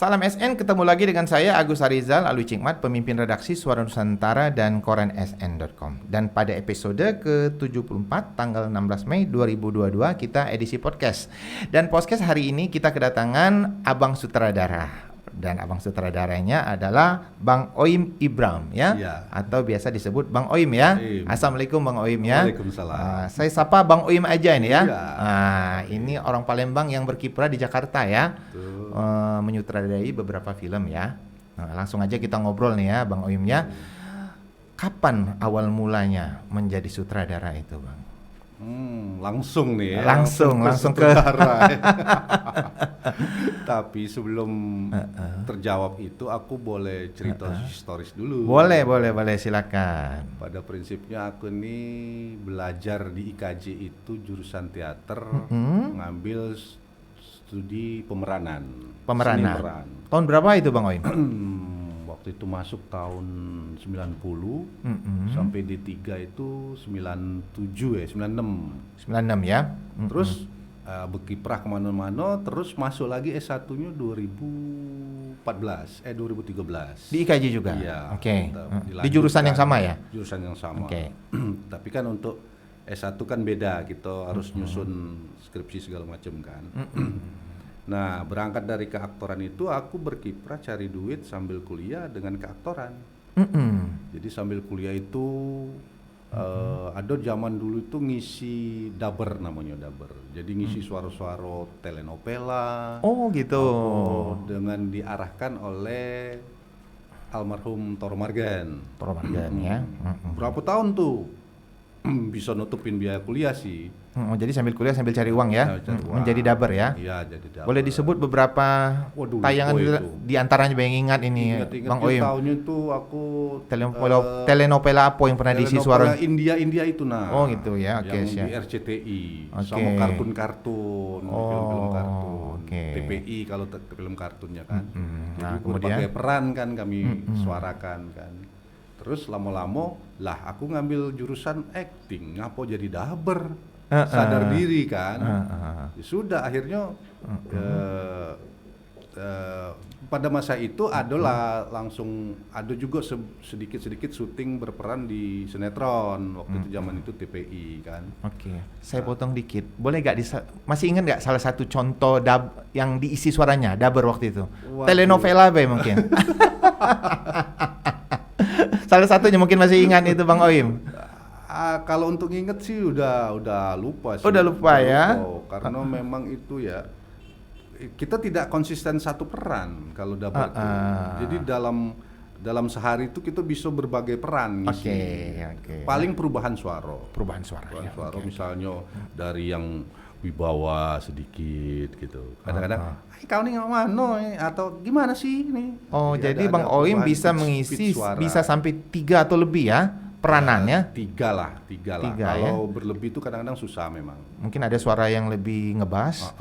Salam SN, ketemu lagi dengan saya Agus Harizal Alwi Cikmat, pemimpin redaksi Suara Nusantara dan koran sn.com. Dan pada episode ke-74 tanggal 16 Mei 2022 kita edisi podcast. Dan podcast hari ini kita kedatangan Abang Sutradara. Dan Abang Sutradaranya adalah Bang Oim Ibram ya, atau biasa disebut Bang Oim ya. Assalamualaikum Bang Oim ya. Waalaikumsalam. Saya sapa Bang Oim aja ini ya. Iya. Ini orang Palembang yang berkiprah di Jakarta ya. Menyutradarai beberapa film ya. Langsung aja kita ngobrol nih ya Bang Oim ya. Kapan awal mulanya menjadi sutradara itu Bang? Langsung nih ya. Langsung ke Tapi sebelum terjawab itu aku boleh cerita historis dulu. Boleh silakan. Pada prinsipnya aku nih belajar di IKJ itu jurusan teater, ngambil studi pemeranan. Seni peran. Tahun berapa itu Bang Oim? Waktu itu masuk tahun 90 sampai D3 itu 97 ya, 96 ya. Terus berkiprah kemana-mana, terus masuk lagi S1-nya 2013. Di IKJ juga? Iya. Oke. Di jurusan yang sama ya? Jurusan yang sama. Oke. Tapi kan untuk S1 kan beda, kita harus nyusun skripsi segala macam kan. Nah, berangkat dari keaktoran itu aku berkiprah cari duit sambil kuliah dengan keaktoran. Jadi sambil kuliah itu ada zaman dulu itu ngisi dubber namanya dubber. Jadi ngisi suara-suara telenovela. Oh gitu. Dengan diarahkan oleh almarhum Toro Margen. Ya. Berapa tahun tuh bisa nutupin biaya kuliah sih. Jadi sambil kuliah sambil cari uang ya, menjadi dubber ya. Iya, jadi dubber. Boleh disebut beberapa tayangan di antaranya yang ingat ini Bang Oim. Tahunnya itu aku telenovela apa yang pernah diisi suara? India itu nah. Oh gitu ya, oke. Yang di RCTI sama kartun-kartun, film-film kartun. TPI kalau film kartunnya kan. Nah, Jadi kemudian berbagai peran kan kami suarakan kan. Terus lama-lama lah aku ngambil jurusan acting, ngapa jadi dubber? Sadar diri kan. Ya sudah akhirnya pada masa itu adalah langsung ada juga sedikit-sedikit syuting berperan di sinetron waktu itu zaman itu TPI kan. Oke. Saya potong dikit. Boleh masih ingat nggak salah satu contoh yang diisi suaranya dubber waktu itu? Waduh. Telenovela mungkin. Salah satunya mungkin masih ingat itu Bang Oim. Kalau untuk nginget sih udah lupa sih. Udah lupa ya. Karena memang itu ya kita tidak konsisten satu peran kalau dubber itu. Jadi dalam sehari itu kita bisa berbagai peran ngisi. Oke. Paling perubahan suara. Misalnya dari yang wibawa sedikit gitu. Kadang-kadang, kau nih mana atau gimana sih ini? Oh, jadi Bang Oim bisa mengisi bisa sampai 3 atau lebih ya peranannya? Tiga lah. Kalau berlebih itu kadang-kadang susah memang. Mungkin ada suara yang lebih ngebas,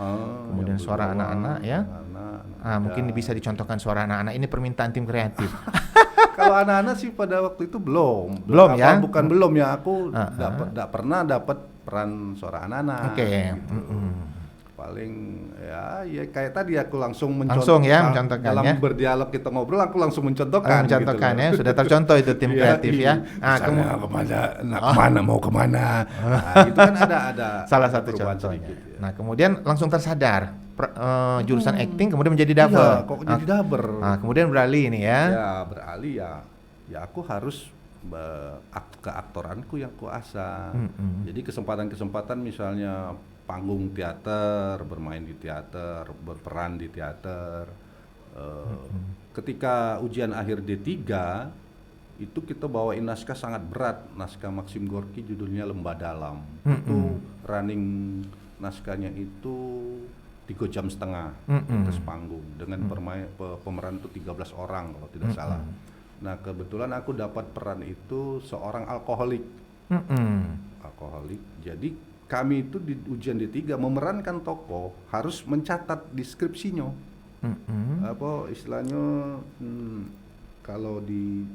kemudian suara anak-anak ya. Mungkin bisa dicontohkan suara anak-anak. Ini permintaan tim kreatif. Kalau anak-anak sih pada waktu itu belum ya? Bukan belum ya, aku pernah dapat peran suara anak-anak. Oke. Gitu. Paling ya kayak tadi aku langsung mencontohkan dalam ya. Berdialog kita ngobrol aku langsung mencontohkan gitu ya, sudah tercontoh itu tim kreatif ya. Kemana mau kemana. Itu kan ada salah satu contohnya. Sedikit, ya. Nah, kemudian langsung tersadar jurusan acting kemudian menjadi dubber. Iya, kok jadi dubber. Kemudian beralih ini ya. Ya, beralih ya aku harus keaktoranku yang kuasah. Jadi kesempatan-kesempatan misalnya panggung teater, bermain di teater, berperan di teater. Ketika ujian akhir D3 itu kita bawain naskah sangat berat, naskah Maxim Gorki judulnya Lembah Dalam. Itu running naskahnya itu 3,5 jam atas panggung dengan pemeran itu 13 orang kalau tidak salah. Nah, kebetulan aku dapat peran itu seorang alkoholik. Jadi kami itu di ujian D3 memerankan tokoh harus mencatat di skripsinya. Apa istilahnya kalau di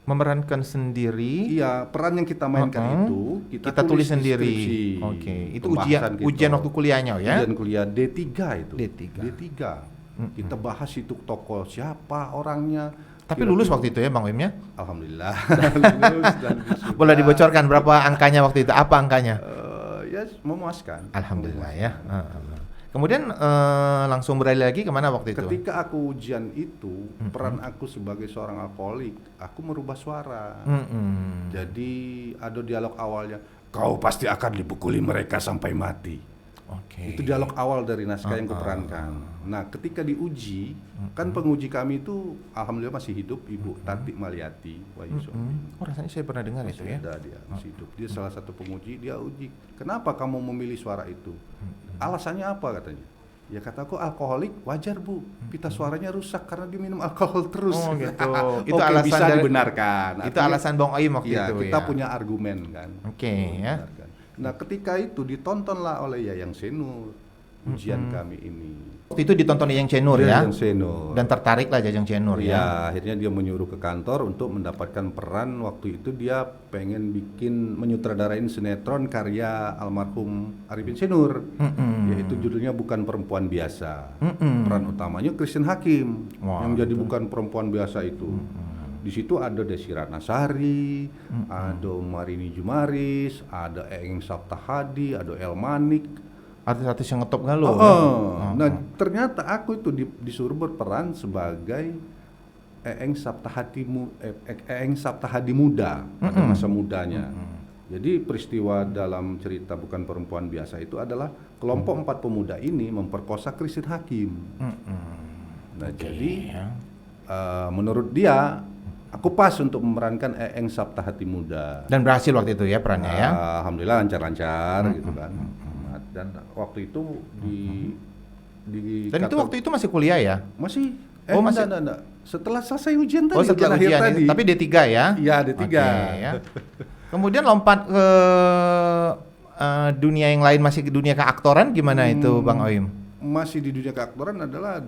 memerankan sendiri. Iya, peran yang kita mainkan itu kita tulis sendiri. Oke. Itu ujian waktu kuliahnya ya? Ujian kuliah D3 itu. D3. Kita bahas itu tokoh siapa orangnya. Tapi Kira-kira- lulus waktu itu ya Bang Oim ya? Alhamdulillah. Lulus dan wisuda. Boleh dibocorkan berapa angkanya waktu itu? Apa angkanya? Ya memuaskan. Alhamdulillah ya. Kemudian langsung beralih lagi kemana waktu itu? Ketika aku ujian itu, peran aku sebagai seorang alkoholik, aku merubah suara. Jadi ada dialog awalnya, kau pasti akan dipukuli mereka sampai mati. Oke. Itu dialog awal dari naskah yang kuperankan. Nah, ketika diuji, kan penguji kami itu alhamdulillah masih hidup, Ibu Tati Maliati Wahyu Sombing. Oh rasanya saya pernah dengar itu ya. Ada dia masih hidup. Dia salah satu penguji, dia uji. Kenapa kamu memilih suara itu? Alasannya apa katanya? Ya kataku alkoholik wajar Bu, pita suaranya rusak karena dia minum alkohol terus. Oh gitu. Itu Oke, alasan bisa dari- dibenarkan. Itu alasan Bang Oim waktu Ya, itu kita ya. punya argumen kan. Oke, ya. Dibenarkan. Nah, ketika itu ditontonlah oleh Yayang Senur ujian kami ini. Waktu itu ditonton Yayang Cenur ya. Yayang Senur. Dan tertariklah Yayang Cenur ya. Ya, akhirnya dia menyuruh ke kantor untuk mendapatkan peran. Waktu itu dia pengen bikin menyutradarain sinetron karya almarhum Arifin Senur, yaitu judulnya Bukan Perempuan Biasa. Peran utamanya Christine Hakim, Wah, yang jadi bukan perempuan biasa itu. Di situ ada Desi Ratnasari, ada Marini Jumaris, ada Eeng Saptahadi, ada El Manik. Artis-artis yang ngetop galau. Nah, ternyata aku itu disuruh berperan sebagai Eeng Saptahadi muda pada masa mudanya. Jadi peristiwa dalam cerita Bukan Perempuan Biasa itu adalah kelompok 4 pemuda ini memperkosa Christine Hakim. Nah, jadi menurut dia aku pas untuk memerankan Eeng Saptahadi muda. Dan berhasil waktu itu ya perannya ya. Alhamdulillah lancar-lancar gitu kan. Dan waktu itu di Dan itu kantor- waktu itu masih kuliah ya? masih masih- enggak. Setelah selesai ujian tadi, Oh setelah akhir ujian tadi. ini. Tapi D3 ya? Iya, D3. Oke, ya. Kemudian lompat ke dunia yang lain, masih ke dunia keaktoran gimana itu Bang Oim? Masih di dunia keaktoran adalah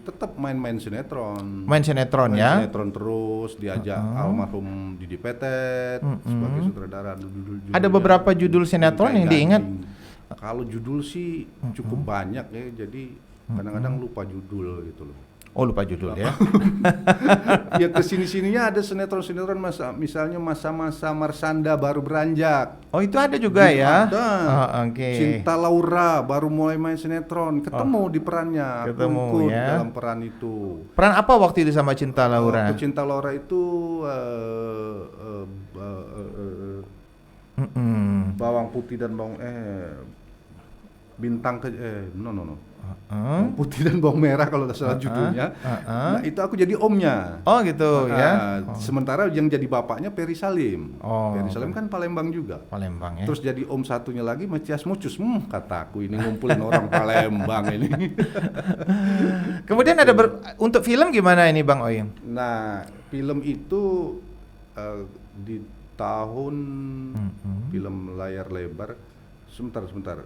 tetap main-main sinetron. Main sinetron Main ya? sinetron terus, diajak almarhum Didi Petet sebagai sutradara. Judul-judulnya Ada beberapa judul sinetron yang Bingkai diingat? Gading. Kalau judul sih cukup banyak ya, jadi kadang-kadang lupa judul gitu loh. Oh lupa judul ya? Ya kesini-sininya ada sinetron-sinetron misalnya masa-masa Marsanda baru beranjak. Oh itu ada juga ya? Ada. Oke. Cinta Laura baru mulai main sinetron, ketemu di perannya, aku Ketemu, ikut ya. dalam peran itu. Peran apa waktu itu sama Cinta Laura? Waktu Cinta Laura itu bawang putih dan bawang bintang bawang putih dan bawang merah kalau tidak salah judulnya. Nah itu aku jadi omnya. Oh gitu ya? Sementara yang jadi bapaknya Peri Salim. Oh. Peri Salim kan Palembang juga. Palembang ya? Terus jadi om satunya lagi Matias Mucus. Kataku ini ngumpulin orang Palembang ini. Kemudian ada untuk film gimana ini Bang Oim? Nah, film itu di tahun film layar lebar sebentar.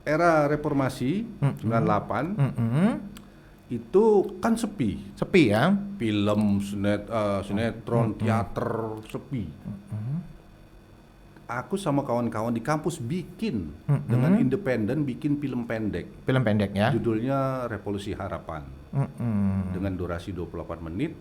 Era reformasi 98 itu kan sepi. Sepi ya? Film, sinetron, teater sepi. Aku sama kawan-kawan di kampus bikin dengan independen bikin film pendek. Film pendek ya? Judulnya Revolusi Harapan. Dengan durasi 28 menit.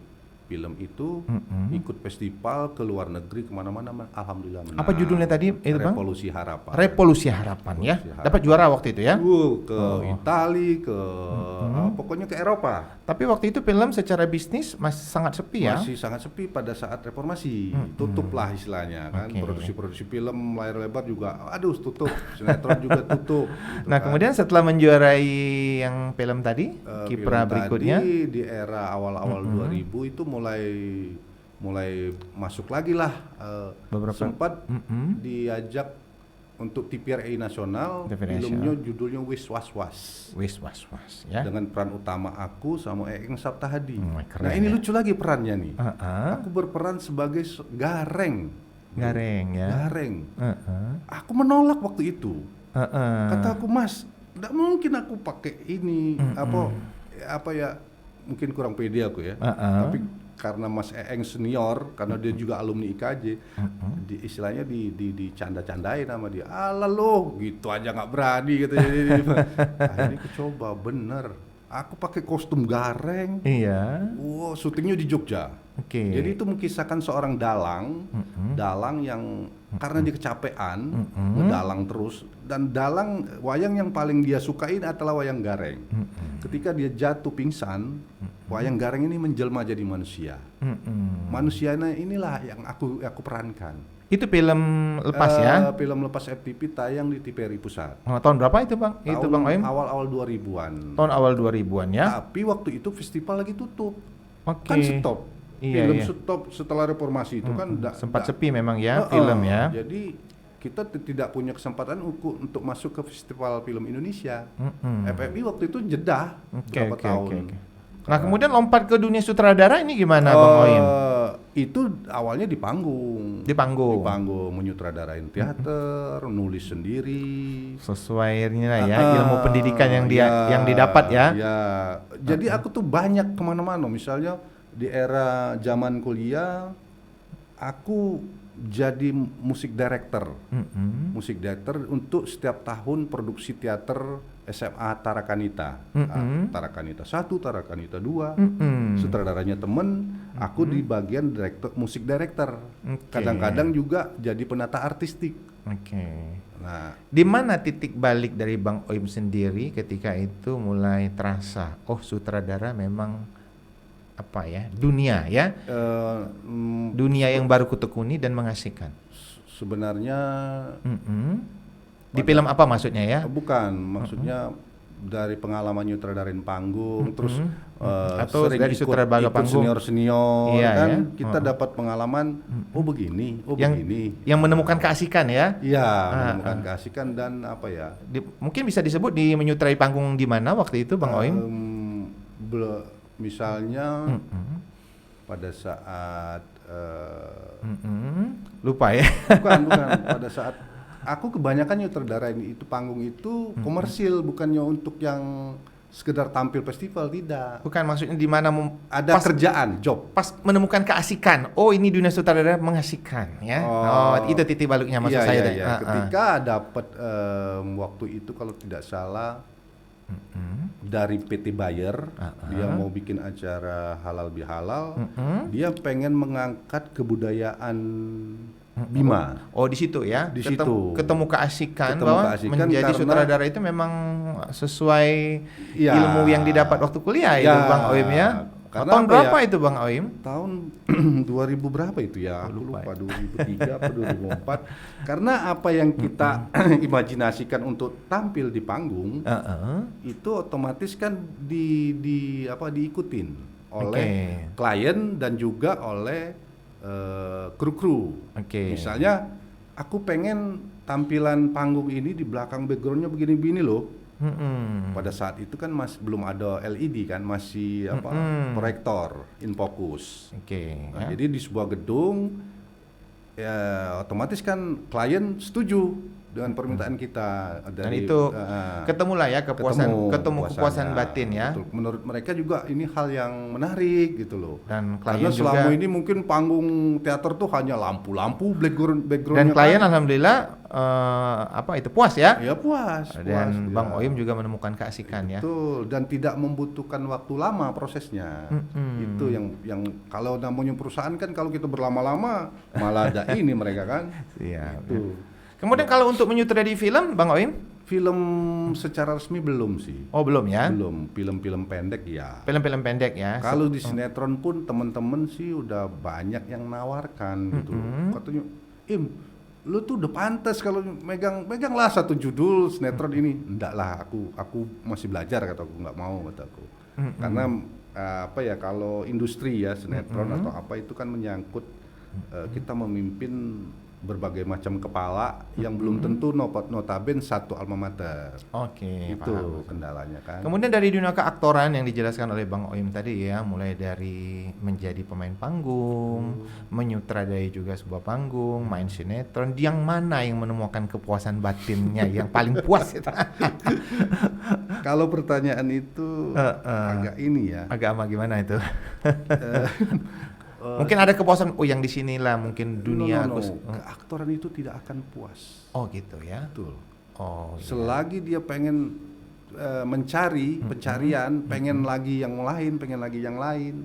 Film itu ikut festival ke luar negeri kemana-mana, alhamdulillah menang. Apa judulnya tadi itu Bang? Revolusi Harapan. Revolusi Harapan ya? Revolusi Dapat juara waktu itu ya? Ke Itali, pokoknya ke Eropa. Tapi waktu itu film secara bisnis masih sangat sepi ya? Masih sangat sepi pada saat reformasi. Tutup lah istilahnya kan. Oke. Produksi film layar lebar juga, aduh tutup. Sinetron juga tutup. Gitu Nah kan. kemudian setelah menjuarai yang film tadi, kiprah Film berikutnya, tadi di era awal-awal 2000 itu mulai masuk lagi lah. Beberapa- Sempat diajak untuk TVRI nasional, TVRI filmnya judulnya Wis Was Was. wis was was ya? Dengan peran utama aku sama Eeng Saptahadi. Keren Nah ini ya. lucu lagi perannya nih. Uh-uh. Aku berperan sebagai Gareng. Gareng ya? Gareng. Uh-uh. Aku menolak waktu itu. Uh-uh. Kata aku, Mas, tidak mungkin aku pakai ini apa ya, mungkin kurang pede aku ya. Tapi karena Mas Eeng senior, karena dia juga alumni IKJ, istilahnya dicanda-candain sama dia. Alah lo, gitu aja nggak berani gitu. Akhirnya aku coba, bener. Aku pakai kostum gareng. Iya. Wow, syutingnya di Jogja. Oke. Jadi itu mengisahkan seorang dalang, dalang yang karena dia kecapean, ngedalang terus, dan dalang wayang yang paling dia sukain adalah wayang gareng. Ketika dia jatuh pingsan, wayang gareng ini menjelma jadi manusia. Manusianya inilah yang aku perankan. Itu film lepas ya? Film lepas FTV tayang di TVRI Pusat. Oh, tahun berapa itu Bang? Itu Bang Oim? Awal-awal 2000-an. Tahun awal 2000-an ya? Tapi waktu itu festival lagi tutup. Oke. Kan stop. Iya, Film iya. stop setelah reformasi itu kan Sempat sepi memang ya film ya. Jadi kita tidak punya kesempatan untuk masuk ke festival film Indonesia. FFI waktu itu jeda berapa tahun. Nah kemudian lompat ke dunia sutradara ini gimana Bang Oim? Itu awalnya di panggung. Di panggung. Di panggung menyutradarain teater, nulis sendiri. Sesuai ini lah ya, ilmu pendidikan yang yang didapat ya. Ya. Jadi aku tuh banyak kemana-mana. Misalnya di era zaman kuliah, aku jadi musik director. Musik director untuk setiap tahun produksi teater SMA Tarakanita. Tarakanita 1, Tarakanita 2. Sutradaranya temen, aku di bagian musik director. Kadang-kadang juga jadi penata artistik. Oke. Nah, di mana titik balik dari Bang Oim sendiri ketika itu mulai terasa, oh sutradara memang apa ya, dunia ya, dunia yang baru kutekuni dan mengasihkan. Sebenarnya di film apa maksudnya ya? Bukan, maksudnya dari pengalaman nyutradarain panggung, terus atau sering dari sutradara panggung senior iya, kan, ya? kita dapat pengalaman, oh begini, begini. Yang menemukan keasikan ya? Iya, menemukan keasikan dan apa ya? Mungkin bisa disebut di menyutradarai panggung di mana waktu itu Bang Oim? Misalnya pada saat lupa ya? Bukan pada saat aku kebanyakan nyutradarain itu panggung itu komersil, bukannya untuk yang sekedar tampil festival, tidak. Bukan, maksudnya di mana ada kerjaan, job. Pas menemukan keasikan. Oh, ini dunia sutradara mengasihkan ya. Itu titik baliknya maksud saya. Iya. Ketika dapat waktu itu kalau tidak salah dari PT Bayer, dia mau bikin acara halal bihalal, dia pengen mengangkat kebudayaan Bima. Oh, di situ ya. Di situ. Ketemu keasikan bahwa menjadi sutradara itu memang sesuai ilmu yang didapat waktu kuliah itu Bang Oim ya. Tahun berapa itu Bang Oim? Tahun 2000 berapa itu ya? Aku lupa 2003 atau 2004. Karena apa yang kita imajinasikan untuk tampil di panggung itu otomatis kan diikutin oleh klien dan juga oleh kru-kru. Misalnya aku pengen tampilan panggung ini di belakang backgroundnya begini-begini loh. Pada saat itu kan belum ada LED kan, masih proyektor in focus. Jadi di sebuah gedung ya otomatis kan klien setuju dengan permintaan kita dan itu ketemulah ya kepuasan batin ya. Betul. Menurut mereka juga ini hal yang menarik gitu loh. Dan klien karena selama juga, ini mungkin panggung teater tuh hanya lampu-lampu backgroundnya. Dan klien kan, alhamdulillah itu puas ya? Ya puas. Dan Bang Oim juga menemukan keasikan ya. Betul. Dan tidak membutuhkan waktu lama prosesnya. Itu yang kalau namanya perusahaan kan kalau kita berlama-lama malah ada ini mereka kan. Iya. Itu. Kemudian kalau untuk menyutradarai film, Bang Oim? Film secara resmi belum sih. Oh belum ya? Belum, film-film pendek ya. Film-film pendek ya. Kalau di sinetron pun teman-teman sih udah banyak yang nawarkan gitu. Katanya, lu tuh udah pantas kalau meganglah satu judul sinetron ini. Enggak lah, aku masih belajar kataku, nggak mau kataku. Karena kalau industri ya sinetron atau apa itu kan menyangkut kita memimpin berbagai macam kepala yang belum tentu notabene satu alma mater. Oke, itu paham. kendalanya kan. Kemudian dari dunia keaktoran yang dijelaskan oleh Bang Oim tadi ya, mulai dari menjadi pemain panggung, menyutradarai juga sebuah panggung, main sinetron, yang mana yang menemukan kepuasan batinnya yang paling puas? Kalau pertanyaan itu agak ini ya. Agak gimana itu? Mungkin ada kepuasan, yang di sinilah mungkin dunia aku. Keaktoran itu tidak akan puas. Oh gitu ya. Betul. Oh. Selagi dia pengen mencari pencarian, pengen lagi yang lain, pengen lagi yang lain.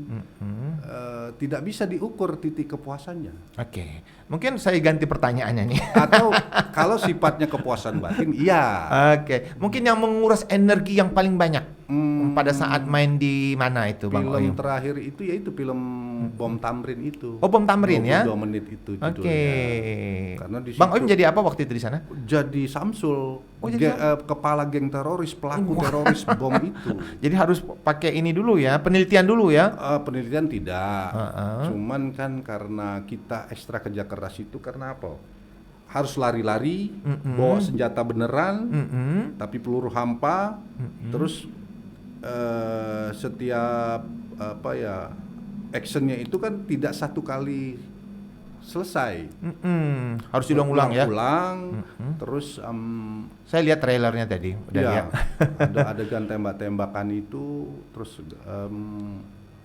Tidak bisa diukur titik kepuasannya. Oke, mungkin saya ganti pertanyaannya nih. Atau kalau sifatnya kepuasan batin, iya. Oke, mungkin yang menguras energi yang paling banyak pada saat main di mana itu, Bang Film Oyim? terakhir itu yaitu film Bom Tamrin itu. Oh, Bom Tamrin ya? 22 menit itu judulnya. Oke. Karena di Bang Oyim situ jadi apa waktu itu di sana? jadi Samsul, Oh, jadi kepala geng teroris, pelaku teroris bom itu. Jadi harus pakai ini dulu ya, penelitian dulu ya. Penelitian tidak, Heeh. cuman kan karena kita ekstra kerja keras itu karena apa? Harus lari-lari, bawa senjata beneran, tapi peluru hampa, terus setiap apa ya actionnya itu kan tidak satu kali selesai, Harus diulang-ulang ya. ulang, terus Saya lihat trailernya tadi, udah ya lihat. ada adegan tembak-tembakan itu, terus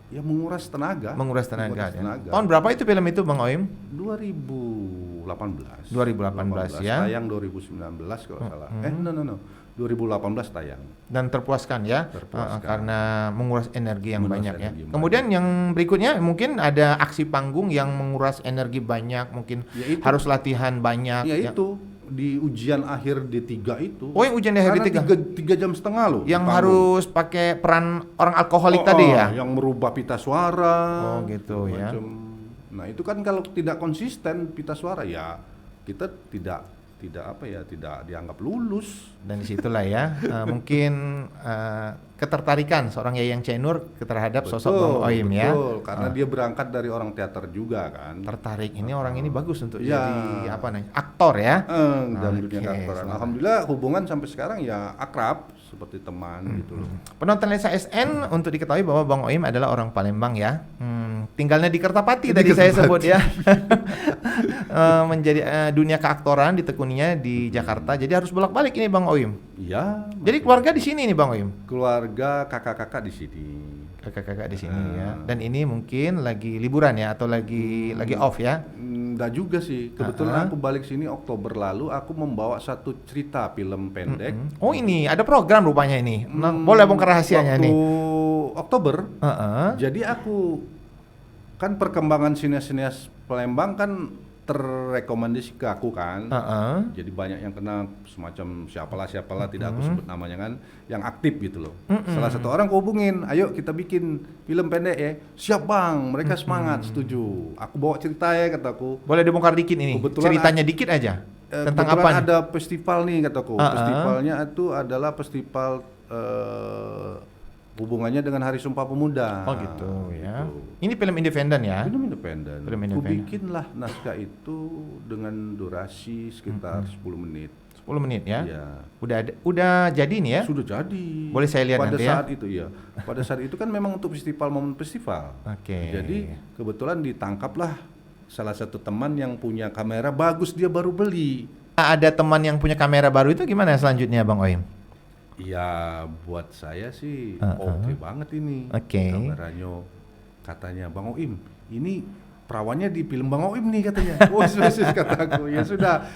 ya menguras tenaga. Menguras tenaga. Menguras Ya. tenaga. Tahun berapa itu film itu, Bang Oyim? 2018. 2018 ya. Tayang 2019 kalau salah. No. 2018 tayang. Dan terpuaskan ya, Terpuaskan. karena menguras energi yang Menguras banyak ya. energi yang Kemudian yang berikutnya mungkin ada aksi panggung yang menguras energi banyak, mungkin Ya itu. harus latihan banyak. Ya itu di ujian akhir D3 itu. Oh, yang ujian di akhir Karena D3? 3 jam setengah loh. Yang di panggung. harus pakai peran orang alkoholik tadi ya? Yang merubah pita suara. Oh, gitu ya. macam. Nah itu kan kalau tidak konsisten pita suara ya kita tidak dianggap lulus. Dan disitulah ya, mungkin ketertarikan seorang Yayang Cenur terhadap sosok Bang Oyim ya. Betul, karena dia berangkat dari orang teater juga kan. Tertarik, ini orang ini bagus untuk Ya. jadi apa nih, aktor ya. Dalam dunia Oke, keaktoran. selamat. Alhamdulillah hubungan sampai sekarang ya akrab seperti teman gitu loh. Penonton Lensa SN untuk diketahui bahwa Bang Oyim adalah orang Palembang ya. Tinggalnya di Kertapati tadi saya sebut ya. Menjadi dunia keaktoran ditekuninya di Jakarta. Jadi harus bolak-balik ini Bang Oyim. Iya. Jadi keluarga di sini nih Bang Oyim. Keluarga kakak-kakak di sini. Kakak-kakak di sini ya. Dan ini mungkin lagi liburan ya atau lagi off ya. Enggak juga sih. Kebetulan aku balik sini Oktober lalu, aku membawa satu cerita film pendek. Oh ini ada program rupanya ini. Nah, boleh bongkar rahasianya Waktu nih. Oktober. Heeh. Jadi aku kan perkembangan sinias-sinias Palembang kan terrekomendasi ke aku kan. Heeh. Jadi banyak yang kenal semacam siapalah tidak aku sebut namanya kan, yang aktif gitu loh. Salah satu orang aku hubungin, ayo kita bikin film pendek ya. Siap Bang, mereka semangat, setuju. Aku bawa cerita ya kataku. Boleh dibongkar dikit ini. Kebetulan Ceritanya dikit aja. Tentang Kebetulan apa nih? ada festival nih kataku. Festivalnya itu adalah festival hubungannya dengan Hari Sumpah Pemuda. Oh gitu ya. Gitu. Ini film independen ya. Film independen. Film Aku independen. bikinlah naskah itu dengan durasi sekitar 10 menit. 10 menit ya. Iya. Udah jadi nih ya. Sudah jadi. Boleh saya lihat pada nanti ya? saat itu ya. Pada saat itu kan memang untuk festival, momen festival. Oke. Jadi kebetulan ditangkaplah salah satu teman yang punya kamera bagus, dia baru beli. Ada teman yang punya kamera baru itu gimana selanjutnya Bang Oyim? Ya buat saya sih oke banget ini. Oke. Kameranya katanya Bang Oim, ini perawannya di film Bang Oim nih katanya. Oh sudah kataku. Ya sudah,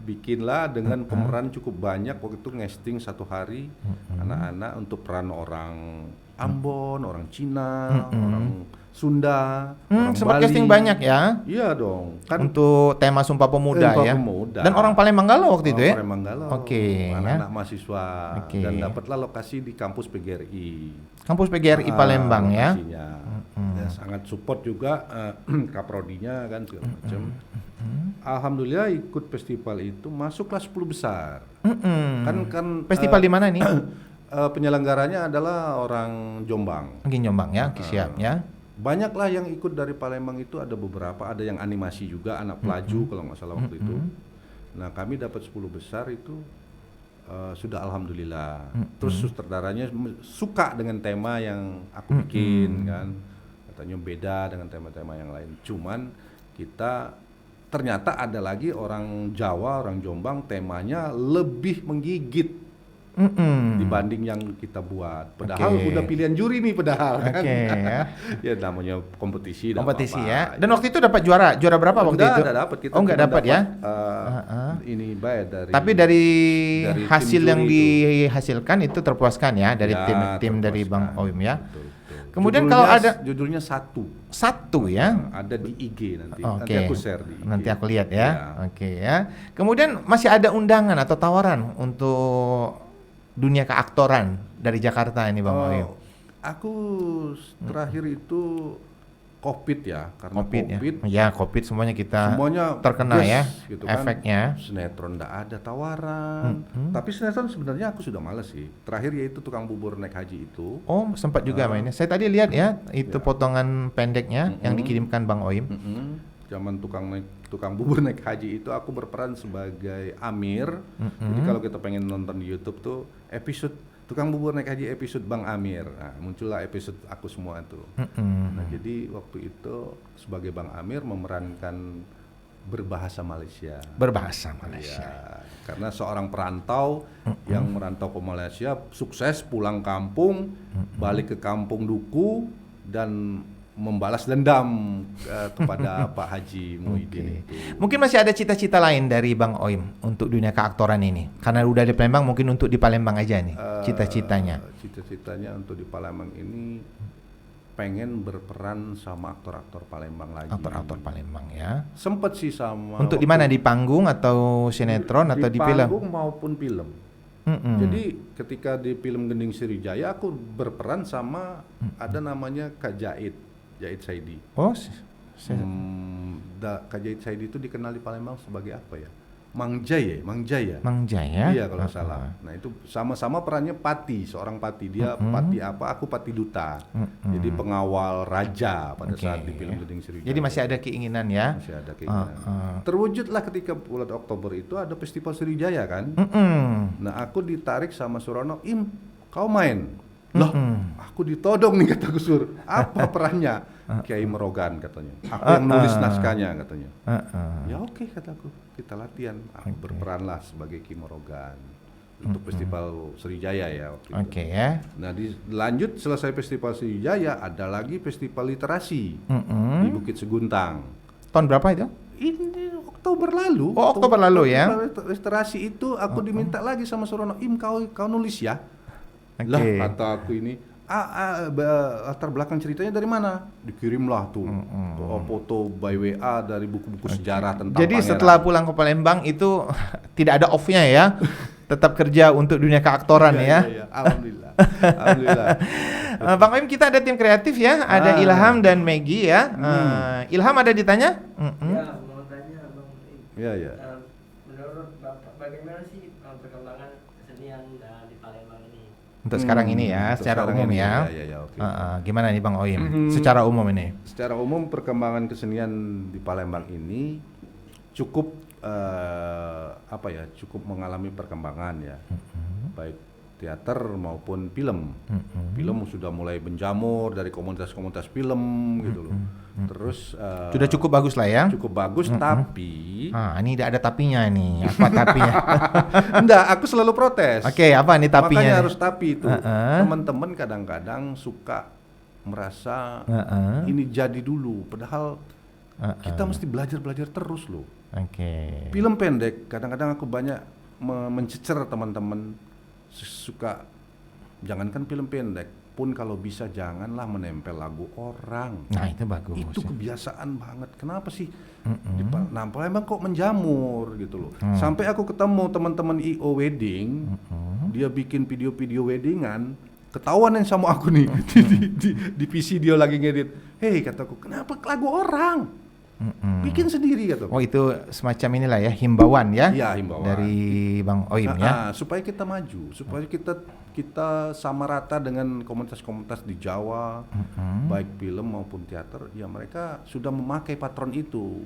bikinlah dengan pemeran cukup banyak. Waktu itu ngesting 1 hari anak-anak untuk peran orang Ambon, orang Cina, orang Sunda, orang Sempat Bali. casting banyak ya Iya dong. Kan untuk tema Sumpah Pemuda Sumpah ya. Pemuda. Dan orang Palembang Galau waktu itu ya. Orang Manggalo, Oke, anak-anak mahasiswa, Oke. dan dapatlah lokasi di kampus PGRI. Kampus PGRI Palembang ya. Lokasinya. Ya, sangat support juga kaprodinya kan segala macam. Alhamdulillah ikut festival itu masuklah 10 besar. Kan Festival di mana nih? penyelenggaranya adalah orang Jombang. Mungkin Jombang ya. Oke, siap ya. Banyaklah yang ikut dari Palembang itu, ada beberapa, ada yang animasi juga, anak pelaju kalau nggak salah waktu itu. Nah kami dapat 10 besar itu sudah alhamdulillah. Terus sutradaranya suka dengan tema yang aku bikin kan, katanya beda dengan tema-tema yang lain. Cuman kita ternyata ada lagi orang Jawa, orang Jombang, temanya lebih menggigit. dibanding yang kita buat. Padahal udah pilihan juri nih padahal kan. ya. Ya namanya kompetisi. Kompetisi ya. Dan waktu itu dapat juara berapa waktu itu? Enggak dapat. Kita nggak dapat ya? Ini bayar dari. Tapi dari hasil yang itu. dihasilkan itu terpuaskan ya dari tim dari Bang Oim ya. Betul. Kemudian kalau ada judulnya satu ya. Ada di IG nanti. Oke. Nanti aku share di IG. Nanti aku lihat ya. Oke ya. Kemudian masih ada undangan atau tawaran untuk dunia keaktoran dari Jakarta ini Bang Oim? Aku terakhir itu COVID ya, karena COVID. Ya COVID semuanya kita terkena ya gitu efeknya. Kan. Sinetron nggak ada tawaran. Tapi sinetron sebenarnya aku sudah males sih. Terakhir yaitu Tukang Bubur Naik Haji itu. Oh sempat juga mainnya. Saya tadi lihat ya itu potongan pendeknya yang dikirimkan Bang Oim. Zaman Tukang Bubur Naik Haji itu aku berperan sebagai Amir. Jadi kalau kita pengen nonton di YouTube tuh episode Tukang Bubur Naik Haji episode Bang Amir. Nah, muncullah episode aku semua tuh. Nah, jadi waktu itu sebagai Bang Amir memerankan berbahasa Malaysia. Ya, karena seorang perantau yang merantau ke Malaysia, sukses pulang kampung, balik ke kampung duku dan membalas dendam kepada Pak Haji Muhyiddin itu. Mungkin masih ada cita-cita lain dari Bang Oim untuk dunia keaktoran ini. Karena udah di Palembang, mungkin untuk di Palembang aja nih cita-citanya. Cita-citanya untuk di Palembang ini pengen berperan sama aktor-aktor Palembang lagi. Aktor-aktor Palembang ya. Sempet sih sama. Untuk di mana, di panggung atau sinetron atau di film? Di panggung maupun film. Jadi ketika di film Gending Sriwijaya aku berperan sama ada namanya Kak Jahid Saidi. Oh, Kak Jahid Saidi itu dikenal di Palembang sebagai apa ya? Mang Jaya. Iya kalau salah. Nah itu sama-sama perannya Pati, seorang Pati. Dia Pati apa? Aku Pati Duta. Jadi pengawal raja pada saat di film Gending Sriwijaya. Jadi masih ada keinginan ya? Masih ada keinginan. Terwujudlah ketika bulan Oktober itu ada festival Sriwijaya kan? Nah aku ditarik sama Surono, kau main? Loh, aku ditodong nih kata Gus Sur. Apa perannya? Kiai Merogan katanya. Aku yang nulis naskahnya katanya. Ya oke kataku, kita latihan. Aku berperanlah sebagai Kiai Merogan untuk festival Sriwijaya ya waktu itu. Ya. Nah, lanjut selesai festival Sriwijaya ada lagi festival literasi di Bukit Seguntang. Tahun berapa itu? Ini Oktober lalu. Oh, Oktober lalu ya. Literasi itu aku diminta lagi sama Surono, kau nulis ya. Lah kata aku ini latar belakang ceritanya dari mana? Dikirimlah tuh foto by WA dari buku-buku sejarah tentang Jadi pangeran. setelah pulang ke Palembang itu tidak ada off-nya ya. Tetap kerja untuk dunia keaktoran ya. Iya. Alhamdulillah. Bang Oim, kita ada tim kreatif ya. Ada Ilham dan Maggie ya. Ilham ada ditanya? Ya, mau tanya Bang Oim. Iya. Menurut Bapak bagaimana sih perkembangan kesenian di Palembang ini? Untuk sekarang ini ya, secara umum ini, ya. Okay. Gimana nih Bang Oim? Secara umum ini? Secara umum perkembangan kesenian di Palembang ini cukup cukup mengalami perkembangan ya, baik teater maupun film. Film sudah mulai menjamur dari komunitas-komunitas film gitu loh. Terus sudah cukup bagus lah ya. Cukup bagus tapi ini tidak ada tapinya nih. Apa tapinya? Enggak, aku selalu protes. Oke, apa nih tapinya? Makanya harus tapi itu. Teman-teman kadang-kadang suka merasa ini jadi dulu, padahal kita mesti belajar terus loh. Film pendek kadang-kadang aku banyak mencecer teman-teman suka, jangankan film pendek pun kalau bisa janganlah menempel lagu orang. Nah itu bagus. Itu kebiasaan banget. Kenapa sih? Nah emang kok menjamur gitu loh. Sampai aku ketemu teman-teman IO Wedding, dia bikin video-video weddingan, ketahuan yang sama aku nih di PC dia lagi ngedit. Hei kataku, kenapa lagu orang? Bikin sendiri gitu. Oh itu semacam inilah ya himbauan ya. Iya himbauan. Dari Bang Oim ya. Supaya kita maju, supaya kita sama rata dengan komunitas-komunitas di Jawa, baik film maupun teater. Ya mereka sudah memakai patron itu,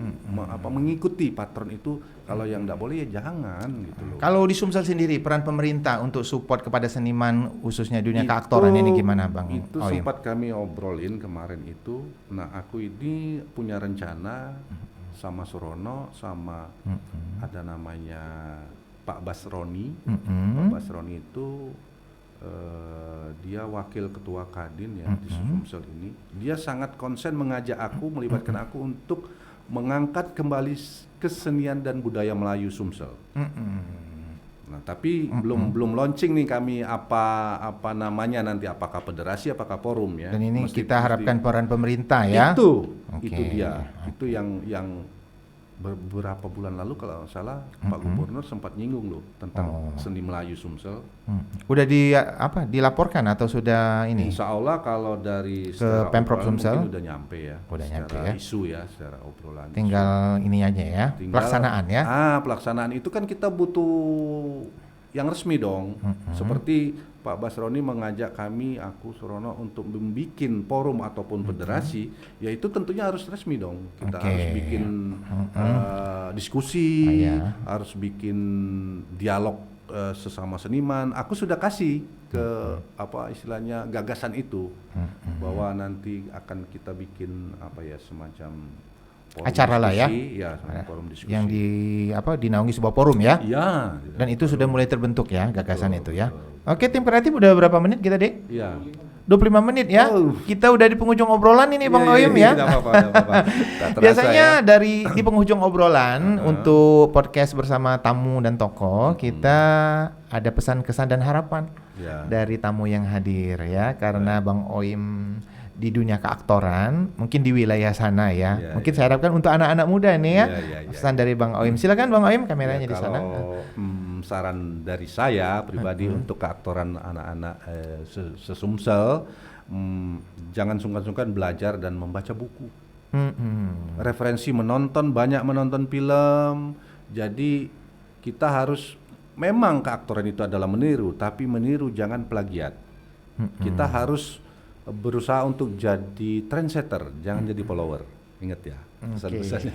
mengikuti patron itu. Kalau yang tidak boleh ya jangan gitu loh. Kalau di Sumsel sendiri peran pemerintah untuk support kepada seniman khususnya dunia keaktoran ini gimana Bang Oim? Itu sempat kami obrolin kemarin itu. Nah aku ini punya rencana sama Surono sama ada namanya Pak Basroni. Mm-mm. Pak Basroni itu dia wakil ketua Kadin ya di Sumsel ini. Dia sangat konsen mengajak aku, melibatkan aku untuk mengangkat kembali kesenian dan budaya Melayu Sumsel. Nah, tapi belum launching nih kami apa namanya nanti, apakah federasi apakah forum ya. Dan ini Mesti- kita harapkan peran pemerintah ya. Itu Oke. dia. Itu yang beberapa bulan lalu kalau nggak salah Pak Gubernur sempat nyinggung loh tentang seni Melayu Sumsel. Udah dilaporkan atau sudah ini? Insya Allah kalau dari Ke Pemprov obrolan Sumsel? mungkin udah nyampe ya. Udah secara nyampe ya. isu ya, secara obrolan. Tinggal ini aja ya, Tinggal- pelaksanaan ya. Pelaksanaan itu kan kita butuh yang resmi dong. Seperti Pak Basroni mengajak kami, aku Surono, untuk membuat forum ataupun federasi, yaitu tentunya harus resmi dong. Kita Oke. harus bikin diskusi, Iya. harus bikin dialog sesama seniman. Aku sudah kasih ke apa istilahnya gagasan itu, bahwa nanti akan kita bikin apa ya, semacam forum Acara lah ya. diskusi, forum diskusi. Yang dinaungi sebuah forum ya. Iya. Dan itu sudah mulai terbentuk ya gagasan itu ya. betul. Oke, tim kreatif udah berapa menit kita, Dek? Iya. 25 menit ya. Oh. Kita udah di penghujung obrolan ini Bang Oyem ya. Tidak apa-apa, tidak apa-apa. Tak terasa Biasanya ya. di penghujung obrolan untuk podcast bersama tamu dan tokoh, kita ada pesan, kesan dan harapan Ya. dari tamu yang hadir ya, karena Bang Oyem di dunia keaktoran, mungkin di wilayah sana ya. Ya, Mungkin ya. saya harapkan untuk anak-anak muda nih ya. Ya, Pesan dari Bang Oyem. Silakan Bang Oyem, kameranya di sana. Kalau saran dari saya pribadi untuk keaktoran anak-anak sesumsel, jangan sungkan-sungkan belajar dan membaca buku. Referensi banyak menonton film. Jadi kita harus, memang keaktoran itu adalah meniru, tapi meniru jangan plagiat. Kita harus berusaha untuk jadi trendsetter, jangan jadi follower. Ingat ya, pesan-pesannya.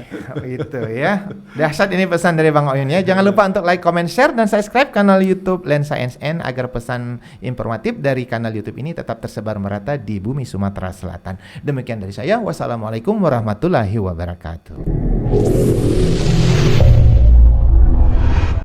Itu ya. Dahsyat ini pesan dari Bang Oyun ya. Jangan lupa untuk like, comment, share dan subscribe kanal YouTube Lensa NN agar pesan informatif dari kanal YouTube ini tetap tersebar merata di bumi Sumatera Selatan. Demikian dari saya. Wassalamualaikum warahmatullahi wabarakatuh.